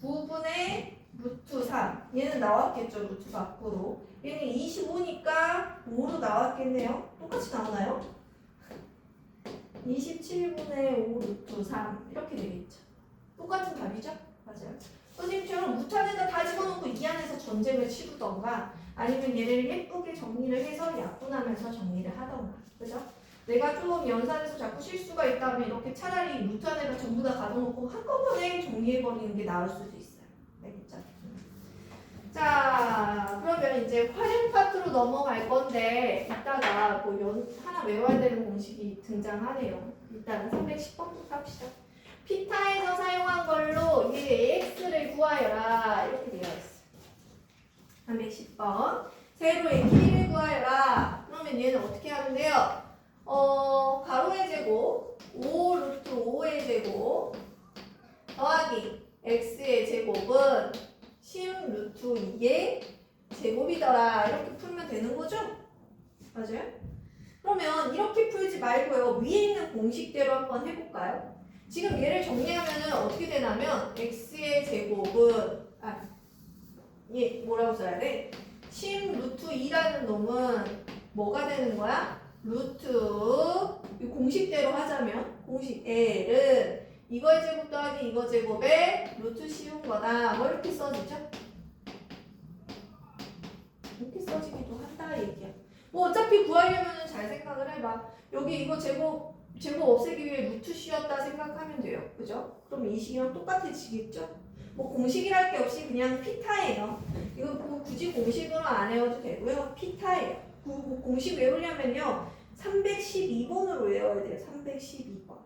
A: 9분의 루트 3 얘는 나왔겠죠 루트 밖으로 얘는 25니까 5로 나왔겠네요. 똑같이 나오나요? 27분의 5 루트 3 이렇게 되겠죠. 똑같은 답이죠? 맞아요. 선생님처럼 루트 안에다 다 집어넣고 이 안에서 전쟁을 치르던가 아니면 얘를 예쁘게 정리를 해서 약분하면서 정리를 하던가 그죠? 내가 좀 연산에서 자꾸 실수가 있다면 이렇게 차라리 루트 안에다 전부 다 가둬놓고 한꺼번에 정리해버리는 게 나을 수도 있어요. 알겠죠? 자, 그러면 이제 활용 파트로 넘어갈 건데 이따가 뭐 하나 외워야 되는 공식이 등장하네요. 일단 310번부터 합시다. 피타에서 사용한 걸로 얘 x를 구하여라 이렇게 되어 있어. 310번 세로의 길이를 구하여라. 그러면 얘는 어떻게 하면 돼요? 가로의 제곱 5 루트 5의 제곱 더하기 x의 제곱은 10 루트 2의 제곱이더라. 이렇게 풀면 되는 거죠? 맞아요? 그러면 이렇게 풀지 말고요. 위에 있는 공식대로 한번 해볼까요? 지금 얘를 정리하면 어떻게 되냐면 x의 제곱은 얘 뭐라고 써야 돼? 10 루트 2라는 놈은 뭐가 되는 거야? 루트 이 공식대로 하자면 공식 L은 이거의 제곱 더하기 이거 제곱에 루트 씌운 거다. 뭐 이렇게 써지죠? 이렇게 써지기도 한다 얘기야. 뭐 어차피 구하려면 잘 생각을 해봐. 여기 이거 제곱 없애기 위해 루트 씌웠다 생각하면 돼요. 그죠? 그럼 이 식이랑 똑같아지겠죠? 뭐 공식이랄 게 없이 그냥 피타예요. 이거 굳이 공식으로 안 외워도 되고요. 피타예요. 공식 외우려면요 312번으로 외워야 돼요. 312번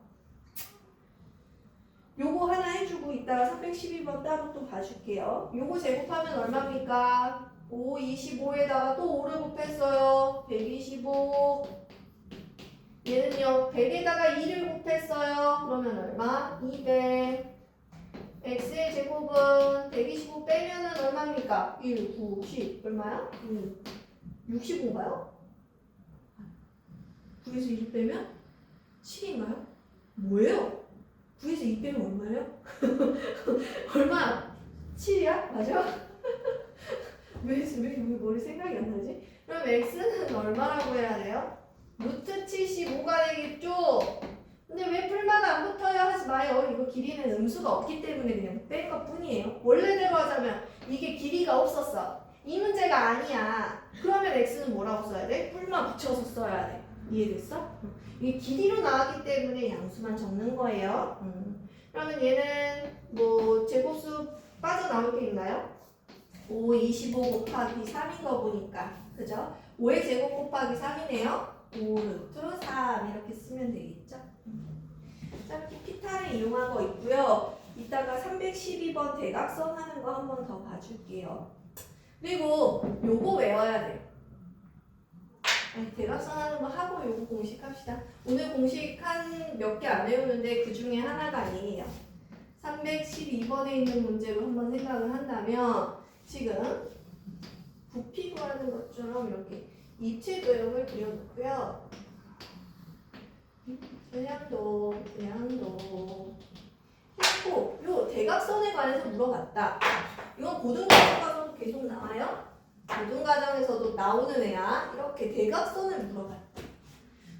A: 요거 하나 해주고 이따가 312번 따로 또 봐줄게요. 요거 제곱하면 얼마입니까? 5, 25에다가 또 5를 곱했어요. 125 얘는요 100에다가 2를 곱했어요. 그러면 얼마? 200 x의 제곱은 125 빼면은 얼마입니까? 1, 9, 10 얼마야? 65인가요? 9에서 2 빼면 7인가요? 뭐예요? 9에서 2 빼면 얼마예요? 얼마? 7이야? 맞아? 왜 머리 생각이 안 나지? 그럼 x는 얼마라고 해야 돼요? 루트 75가 되겠죠? 근데 왜 풀마다 안 붙어요? 하지 마요. 이거 길이는 음수가 없기 때문에 그냥 뺀 것 뿐이에요. 원래대로 하자면 이게 길이가 없었어. 이 문제가 아니야. 그러면 x는 뭐라고 써야 돼? 풀마 붙여서 써야 돼. 이해됐어? 이게 길이로 나왔기 때문에 양수만 적는 거예요. 그러면 얘는 뭐 제곱수 빠져나올 게 있나요? 5, 25 곱하기 3인 거 보니까 그죠? 5의 제곱 곱하기 3이네요. 5 루트 3 이렇게 쓰면 되겠죠? 자, 이렇게 피타를 이용한 거 있고요. 이따가 312번 대각선 하는 거 한 번 더 봐줄게요. 그리고 요거 외워야 돼요. 대각선 하는 거 하고 요거 공식 합시다. 오늘 공식 한 몇 개 안 외우는데 그 중에 하나가 아니에요. 312번에 있는 문제로 한번 생각을 한다면 지금 부피 구하는 것처럼 이렇게 입체 도형을 그려놓고요. 분양도 했고, 요 대각선에 관해서 물어봤다. 이건 고등과정에서도 계속 나와요. 고등과정에서도 나오는 애야. 이렇게 대각선을 물어봤다.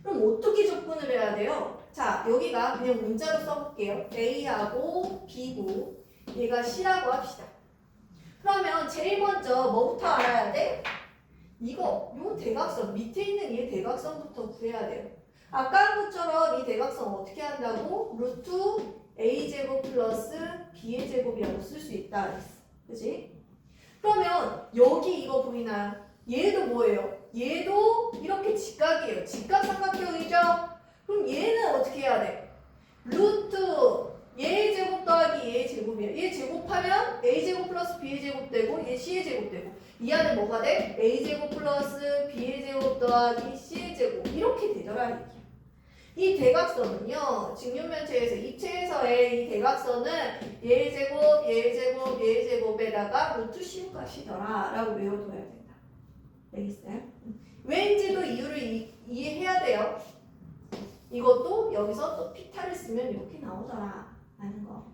A: 그럼 어떻게 접근을 해야 돼요? 자, 여기가 그냥 문자로 써볼게요. A하고 B고 얘가 C라고 합시다. 그러면 제일 먼저 뭐부터 알아야 돼? 요 대각선, 밑에 있는 이 대각선부터 구해야 돼요. 아까 것처럼 이 대각선 어떻게 한다고? 루트 A제곱 플러스 B의 제곱이라고 쓸 수 있다 그랬어. 그치? 그러면 여기 이거 보이나요? 얘도 뭐예요? 얘도 이렇게 직각이에요. 직각삼각형이죠? 그럼 얘는 어떻게 해야 돼? 루트 얘의 제곱 더하기 얘의 제곱이에요. 얘 제곱하면 A제곱 플러스 B의 제곱 되고 얘 C의 제곱 되고 이 안에 뭐가 돼? A제곱 플러스 B의 제곱 더하기 C의 제곱 이렇게 되더라 얘기야. 이 대각선은요. 직육면체에서 입체에서의 이 대각선은 얘의 제곱, 얘의 제곱, 얘의 제곱에다가 루트 씌우값이더라 라고 외워둬야 된다. 알겠어요? 왠지도 이유를 이해해야 돼요. 이것도 여기서 또 피타를 쓰면 이렇게 나오더라 라는 거.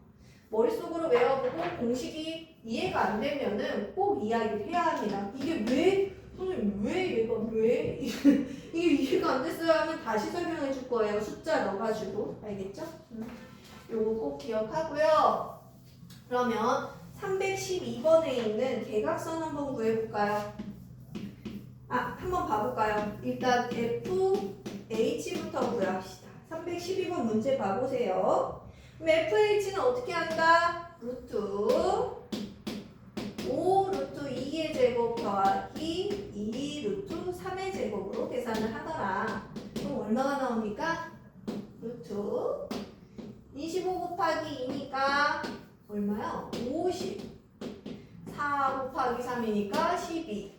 A: 머릿속으로 외워보고 공식이 이해가 안 되면은 꼭 이야기를 해야 합니다. 이게 왜? 선생님 왜 얘가 왜? 이게 이해가 안 됐어요 하면 다시 설명해 줄 거예요. 숫자 넣어가지고. 알겠죠? 요거 꼭 기억하고요. 그러면 312번에 있는 대각선 한번 구해볼까요? 한번 봐볼까요? 일단 FH부터 구합시다. 312번 문제 봐보세요. 그럼 FH는 어떻게 한다? 루트 5 루트 2의 제곱 더하기 2 루트 3의 제곱으로 계산을 하더라. 그럼 얼마가 나옵니까? 루트 25 곱하기 2니까 얼마요? 50 4 곱하기 3이니까 12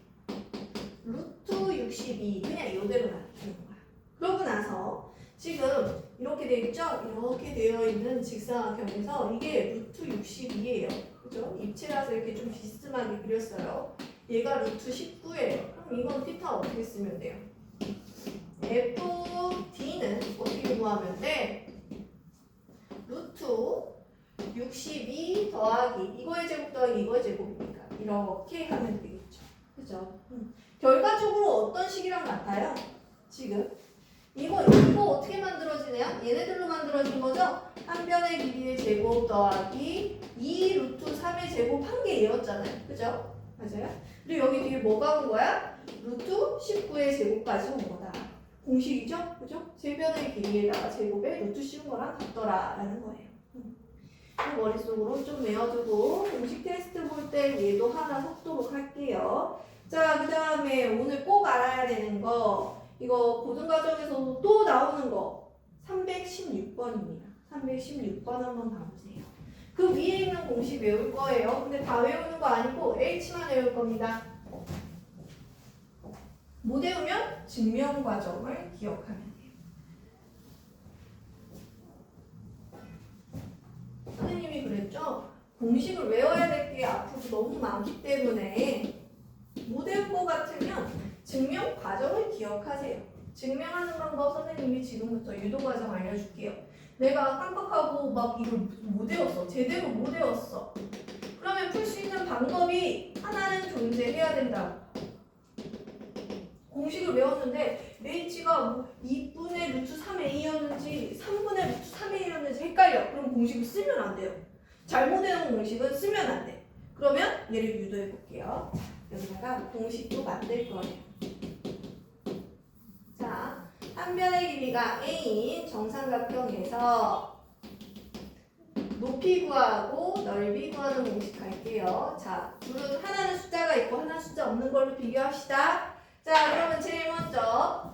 A: 루트 62 그냥 이대로 나타내는 거야. 그러고 나서 지금 이렇게 되어 있죠? 이렇게 되어 있는 직사각형에서 이게 루트 62예요. 그죠? 입체라서 이렇게 좀 비스듬하게 그렸어요. 얘가 루트 19예요. 그럼 이건 θ 어떻게 쓰면 돼요? FD는 어떻게 구하면 돼? 루트 62 더하기 이거의 제곱 더하기 이거의 제곱이니까 이렇게 하면 되겠죠. 그죠? 결과적으로 어떤 식이랑 같아요? 지금 이거 어떻게 만들어지네요? 얘네들로 만들어진 거죠? 한 변의 길이의 제곱 더하기 2 루트 3의 제곱 한 게 얘였잖아요. 그죠? 맞아요? 그리고 여기 뒤에 뭐가 온 거야? 루트 19의 제곱까지 온 거다. 공식이죠? 그죠? 세 변의 길이에다가 제곱에 루트 씌운 거랑 같더라 라는 거예요. 머릿속으로 좀 외워두고 공식 테스트 볼 때 얘도 하나 섞도록 할게요. 자, 그 다음에 오늘 꼭 알아야 되는 거 이거 고등과정에서 또 나오는 거 316번입니다. 316번 한번 봐보세요. 그 위에 있는 공식 외울 거예요. 근데 다 외우는 거 아니고 H만 외울 겁니다. 못 외우면 증명과정을 기억하면 돼요. 선생님이 그랬죠? 공식을 외워야 될 게 앞으로 너무 많기 때문에 못 외운 거 같으면 증명 과정을 기억하세요. 증명하는 방법 선생님이 지금부터 유도 과정 알려줄게요. 내가 깜빡하고 막 이걸 못 외웠어. 제대로 못 외웠어. 그러면 풀 수 있는 방법이 하나는 존재해야 된다. 공식을 외웠는데 h가 뭐 2분의 루트 3a였는지 3분의 루트 3a였는지 헷갈려. 그럼 공식을 쓰면 안 돼요. 잘못 외운 공식은 쓰면 안 돼. 그러면 얘를 유도해 볼게요. 여기다가 공식도 만들 거예요. 자, 한 변의 길이가 a인 정삼각형에서 높이 구하고 넓이 구하는 공식 할게요. 자, 둘은 하나는 숫자가 있고 하나는 숫자 없는 걸로 비교합시다. 자, 그러면 제일 먼저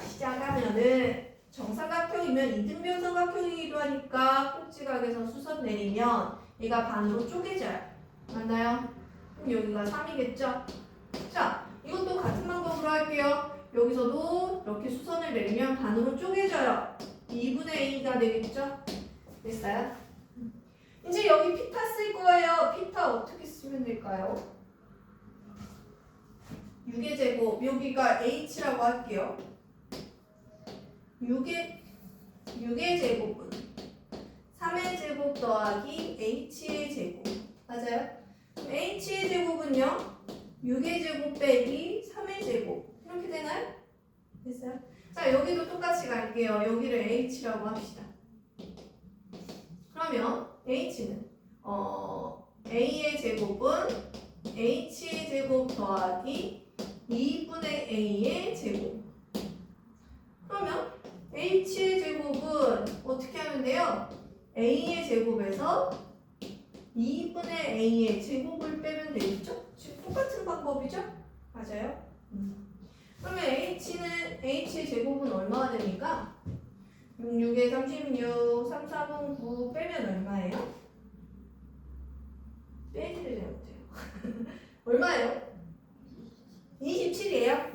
A: 시작하면은 정삼각형이면 이등변 삼각형이기도 하니까 꼭지각에서 수선 내리면 얘가 반으로 쪼개져요. 맞나요? 그럼 여기가 3이겠죠? 자, 이것도 같은 방법으로 할게요. 여기서도 이렇게 수선을 내리면 반으로 쪼개져요. 2분의 a가 되겠죠? 됐어요? 이제 여기 피타 쓸 거예요. 피타 어떻게 쓰면 될까요? 6의 제곱, 여기가 h라고 할게요. 6의 제곱은 3의 제곱 더하기 h의 제곱. 맞아요? 그럼 h의 제곱은요? 6의 제곱 빼기 3의 제곱. 이렇게 되나요? 됐어요? 자, 여기도 똑같이 갈게요. 여기를 h라고 합시다. 그러면 h는 a의 제곱은 h의 제곱 더하기 2분의 a의 제곱. 그러면 h의 제곱은 어떻게 하면 돼요? a의 제곱에서 2분의 a의 제곱을 빼면 되겠죠? 지금 똑같은 방법이죠? 맞아요? 그러면 h의 제곱은 얼마가 됩니까? 6, 6에 36, 3, 3은 9 빼면 얼마예요? 빼지를 잘못해요. 얼마예요? 27이에요?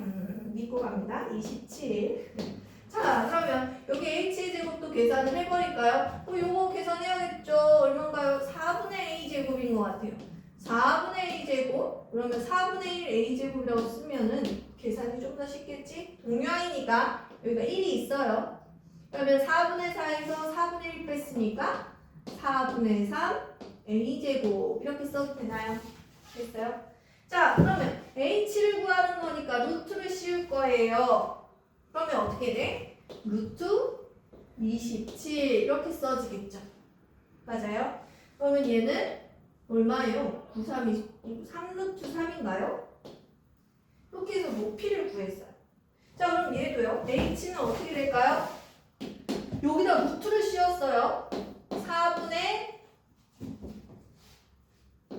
A: 믿고 갑니다. 27. 자, 그러면 여기 h의 제곱도 계산을 해버릴까요? 요거 계산해야겠죠? 얼마인가요? 4분의 a 제곱인 것 같아요. 4분의 a 제곱? 그러면 4분의 1 a 제곱이라고 쓰면은 계산이 좀 더 쉽겠지? 동류항이니까 여기가 1이 있어요. 그러면 4분의 4에서 4분의 1 뺐으니까 4분의 3 a 제곱 이렇게 써도 되나요? 됐어요? 자, 그러면 h를 구하는 거니까 루트를 씌울 거예요. 그러면 어떻게 돼? 루트 27 이렇게 써지겠죠? 맞아요? 그러면 얘는 얼마예요? 9, 3, 3루트 3인가요? 이렇게 해서 높이를 구했어요. 자, 그럼 얘도요. h는 어떻게 될까요? 여기다 루트를 씌웠어요. 4분의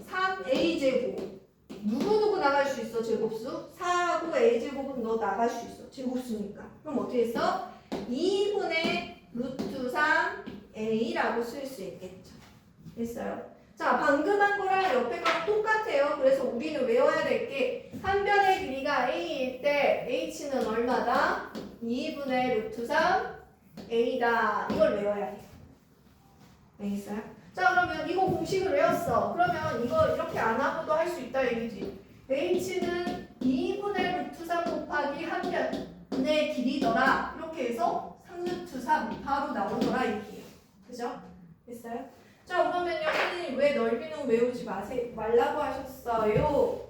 A: 3a 제곱. 누구 나갈 수 있어? 제곱수? 4하고 a제곱은 너 나갈 수 있어. 제곱수니까. 그럼 어떻게 했어? 2분의 루트 3a라고 쓸 수 있겠죠. 됐어요? 자, 방금 한 거랑 옆에 거랑 똑같아요. 그래서 우리는 외워야 될 게 한 변의 길이가 a일 때 h는 얼마다? 2분의 루트 3a다. 이걸 외워야 돼요. 알겠어요? 자, 그러면 이거 공식을 외웠어. 그러면 이거 이렇게 안 하고도 할 수 있다 얘기지. h는 2분의 루트 3 곱하기 한 변의 길이더라. 이렇게 해서 3루트 3 바로 나오더라 얘기예요. 그죠? 됐어요? 자, 그러면요, 선생님 왜 넓이는 외우지 말라고 하셨어요?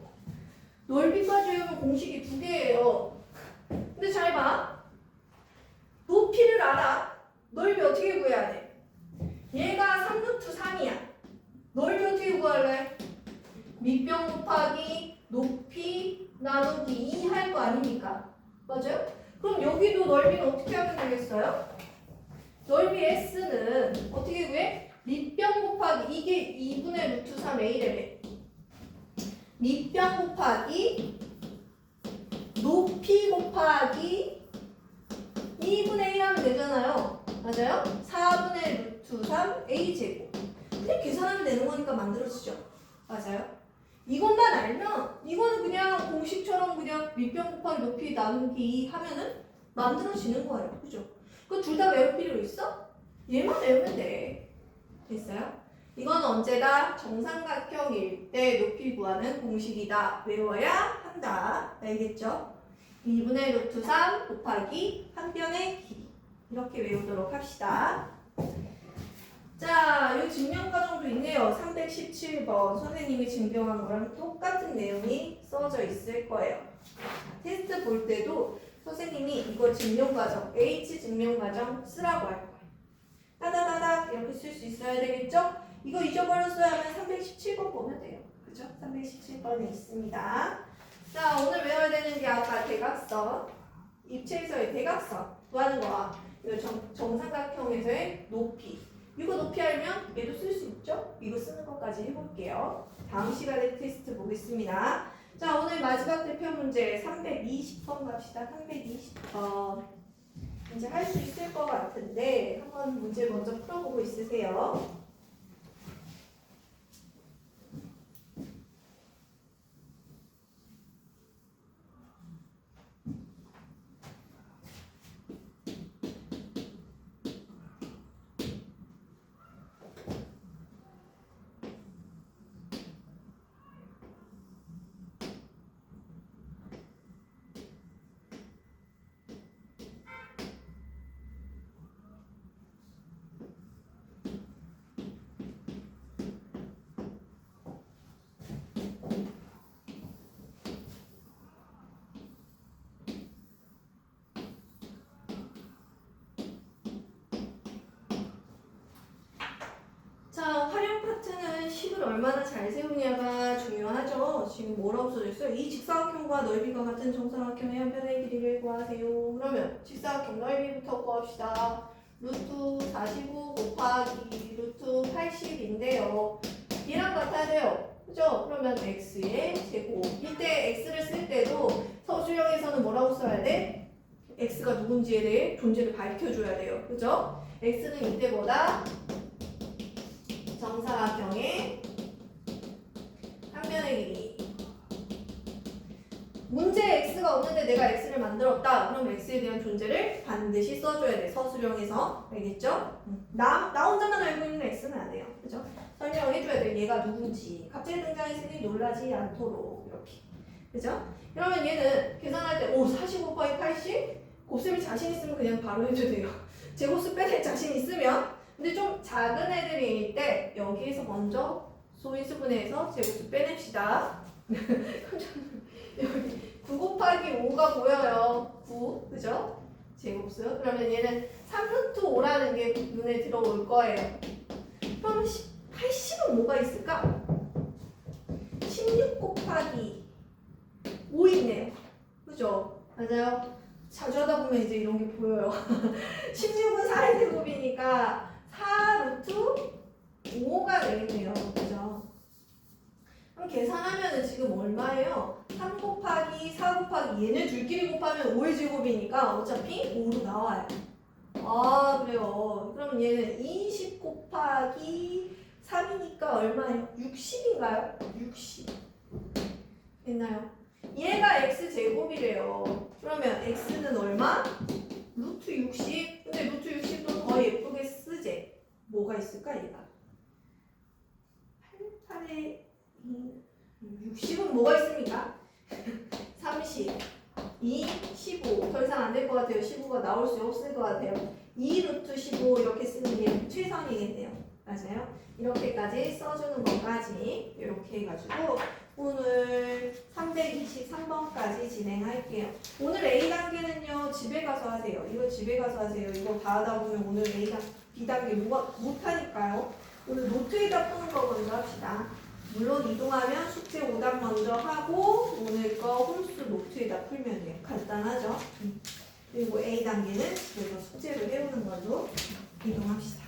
A: 넓이까지 외우면 공식이 2개예요. 근데 잘 봐. 높이를 알아. 넓이 어떻게 구해야 돼? 얘가 3루트 3이야. 넓이 어떻게 구할래? 밑변 곱하기 높이 나누기 2 할 거 아닙니까? 맞아요? 그럼 여기도 넓이는 어떻게 하면 되겠어요? 넓이 S는 어떻게 구해? 밑변 곱하기 이게 2분의 루트 3A래매. 밑변 곱하기 높이 곱하기 2분의 1 하면 되잖아요. 맞아요? 4분의 루트 3A제곱. 그냥 계산하면 되는 거니까 만들어지죠. 맞아요? 이것만 알면 이거는 그냥 공식처럼 그냥 밑변 곱하기 높이 나누기 2 하면은 만들어지는 거예요. 그죠? 그 둘 다 외울 필요 있어? 얘만 외우면 돼. 됐어요? 이건 언제다? 정삼각형일 때 높이 구하는 공식이다. 외워야 한다. 알겠죠? 2분의 루트 3 곱하기 한 변의 길이. 이렇게 외우도록 합시다. 자, 이 증명 과정도 있네요. 317번. 선생님이 증명한 거랑 똑같은 내용이 써져 있을 거예요. 테스트 볼 때도 선생님이 이거 증명 과정, H 증명 과정 쓰라고 할 거예요. 따다다닥 이렇게 쓸 수 있어야 되겠죠? 이거 잊어버렸어야 하면 317번 보면 돼요. 그죠? 317번에 있습니다. 자, 오늘 외워야 되는 게 아까 대각선, 입체에서의 대각선 구하는 거와 이거 정삼각형에서의 높이. 이거 높이 알면 얘도 쓸 수 있죠? 이거 쓰는 것까지 해볼게요. 다음 시간에 테스트 보겠습니다. 자, 오늘 마지막 대표 문제 320번 갑시다. 320번. 이제 할 수 있을 것 같은데 한번 문제 먼저 풀어보고 있으세요. 얼마나 잘 세우냐가 중요하죠. 지금 뭐라고 써져 있어요? 이 직사각형과 넓이가 같은 정사각형의 한 편의 길이를 구하세요. 그러면 직사각형 넓이부터 구합시다. 루트 45 곱하기 루트 80인데요. 얘랑 같아야 돼요. 그죠? 그러면 x의 제곱. 이때 x를 쓸 때도 서술형에서는 뭐라고 써야 돼? x가 누군지에 대해 존재를 밝혀줘야 돼요. 그죠? x는 이때보다 정사각형의 한 면의 길이. 문제에 x가 없는데 내가 x를 만들었다. 그럼 x에 대한 존재를 반드시 써줘야 돼. 서술형에서. 알겠죠? 나 혼자만 알고 있는 x는 안 돼요. 그죠? 설명해줘야 돼. 얘가 누군지. 갑자기 등장했으니 놀라지 않도록. 이렇게. 그죠? 그러면 얘는 계산할 때, 45 곱하기 80? 곱셈이 자신 있으면 그냥 바로 해도 돼요. 제곱수 빼낼 자신 있으면. 근데 좀 작은 애들일 때, 여기에서 먼저 소인수분해해서 제곱수 빼냅시다. 여기 9 곱하기 5가 보여요. 9. 그죠? 제곱수. 그러면 얘는 3루트 5라는 게 눈에 들어올 거예요. 그럼 80은 뭐가 있을까? 16 곱하기 5 있네요. 그죠? 맞아요? 자주 하다 보면 이제 이런 게 보여요. 16은 4의 제곱이니까 4루트 5가 되겠네요. 그죠? 그럼 계산하면은 지금 얼마예요? 3 곱하기 4 곱하기 얘네 둘끼리 곱하면 5의 제곱이니까 어차피 5로 나와요. 아 그래요. 그럼 얘는 20 곱하기 3이니까 얼마예요? 60인가요? 60 됐나요? 얘가 x제곱이래요. 그러면 x는 얼마? 루트 60. 근데 루트 60도 더 예쁘게 쓰지. 뭐가 있을까 얘가? 8에 60은 뭐가 있습니까? 30 2, 15. 더 이상 안 될 것 같아요. 15가 나올 수 없을 것 같아요. 2 루트 15 이렇게 쓰는 게 최선이겠네요. 맞아요? 이렇게까지 써주는 것까지 이렇게 해가지고 오늘 323번까지 진행할게요. 오늘 A 단계는요 집에 가서 하세요. 이거 집에 가서 하세요. 이거 다 하다 보면 오늘 B 단계 못하니까요. 오늘 노트에다 푸는 거 먼저 합시다. 물론 이동하면 숙제 오답 먼저 하고 오늘 거 홈스 노트에다 풀면 돼요. 간단하죠? 그리고 A 단계는 집에서 숙제를 해오는 걸로 이동합시다.